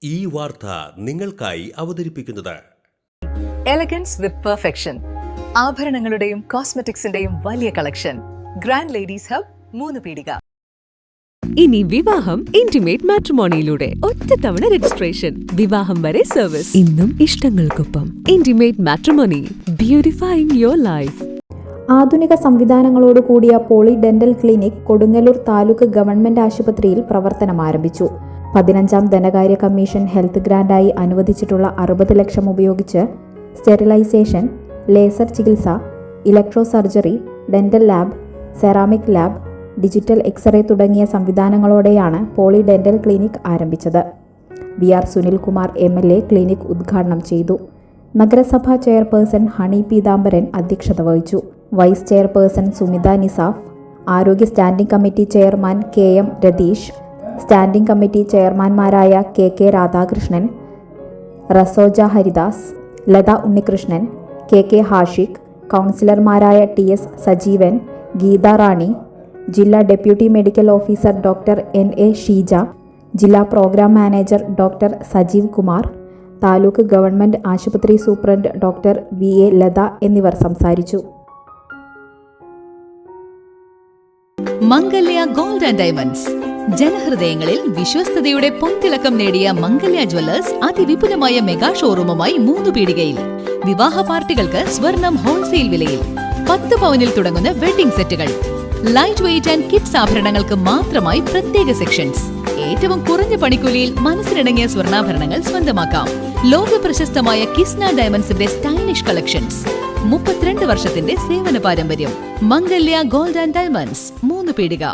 ഈ വാർത്ത നിങ്ങൾക്കായി അവതരിപ്പിക്കുന്നത് എലഗൻസ് വിത്ത് പെർഫെക്ഷൻ. ആഭരണങ്ങളുടെയും കോസ്മെറ്റിക്സിന്റെയും വലിയ കളക്ഷൻ. ഗ്രാൻഡ് ലേഡീസ് ഹബ്, 3 പീടിക. ഇനി വിവാഹം ഇന്റിമേറ്റ് മാട്രിമോണിയിലൂടെ ഒറ്റത്തവണ രജിസ്ട്രേഷൻ, വിവാഹം വരെ സർവീസ്. ഇന്നും ഇഷ്ടങ്ങൾക്കൊപ്പം Intimate Matrimony, beautifying your life. ആധുനിക സംവിധാനങ്ങളോട് കൂടിയ poly dental clinic Kodungallur taluk government ആശുപത്രിയിൽ പ്രവർത്തനം ആരംഭിച്ചു. 15ാം ധനകാര്യ കമ്മീഷൻ ഹെൽത്ത് ഗ്രാന്റായി അനുവദിച്ചിട്ടുള്ള 60 ലക്ഷം ഉപയോഗിച്ച് സ്റ്റെറിലൈസേഷൻ, ലേസർ ചികിത്സ, electro surgery, dental lab, ceramic lab, digital X-ray തുടങ്ങിയ സംവിധാനങ്ങളോടെയാണ് പോളി ഡെന്റൽ ക്ലിനിക് ആരംഭിച്ചത്. VR സുനിൽകുമാർ MLA ക്ലിനിക് ഉദ്ഘാടനം ചെയ്തു. നഗരസഭാ ചെയർപേഴ്സൺ ഹണി പീതാംബരൻ അധ്യക്ഷത വഹിച്ചു. വൈസ് ചെയർപേഴ്സൺ സുമിത നിസാഫ്, ആരോഗ്യ standing committee chairman KM Ratheesh, standing committee ചെയർമാൻമാരായ KK രാധാകൃഷ്ണൻ, റസോജ ഹരിദാസ്, ലത ഉണ്ണികൃഷ്ണൻ, KK ഹാഷിഖ്, കൗൺസിലർമാരായ TS സജീവൻ, ഗീത റാണി, ജില്ലാ deputy medical officer doctor NA Sheeja, ജില്ലാ programme manager doctor Sajeev Kumar, taluk government ആശുപത്രി സൂപ്രണ്ട് ഡോക്ടർ VA ലത എന്നിവർ സംസാരിച്ചു. Mangalya gold and diamonds. ജനഹൃദയങ്ങളിൽ വിശ്വസ്തയുടെ പൊൻതിളക്കം നേടിയ മംഗല്യ ജ്വല്ലേഴ്സ് അതിവിപുലമായ മെഗാ ഷോറൂമുമായി 3 പീടികയിൽ. വിവാഹ പാർട്ടികൾക്ക് സ്വർണം ഹോൾസെയിൽ വിലയിൽ. 10 പവനിൽ തുടങ്ങുന്ന വെഡിംഗ് സെറ്റുകൾ, ലൈറ്റ് വെയ്റ്റ് ആൻഡ് കിഡ്സ് ആഭരണങ്ങൾക്ക് മാത്രമായി പ്രത്യേക സെക്ഷൻസ്. ഏറ്റവും കുറഞ്ഞ പണിക്കൂലിയിൽ മനസ്സിനിണങ്ങിയ സ്വർണ്ണാഭരണങ്ങൾ സ്വന്തമാക്കാം. ലോക പ്രശസ്തമായ കിസ്ന ഡയമണ്ട്സിന്റെ സ്റ്റൈലിഷ് കളക്ഷൻസ്. 32 വർഷത്തിന്റെ സേവന പാരമ്പര്യം. മംഗല്യ ഗോൾഡ് ആൻഡ് ഡയമണ്ട്സ്, 3 പീടിക.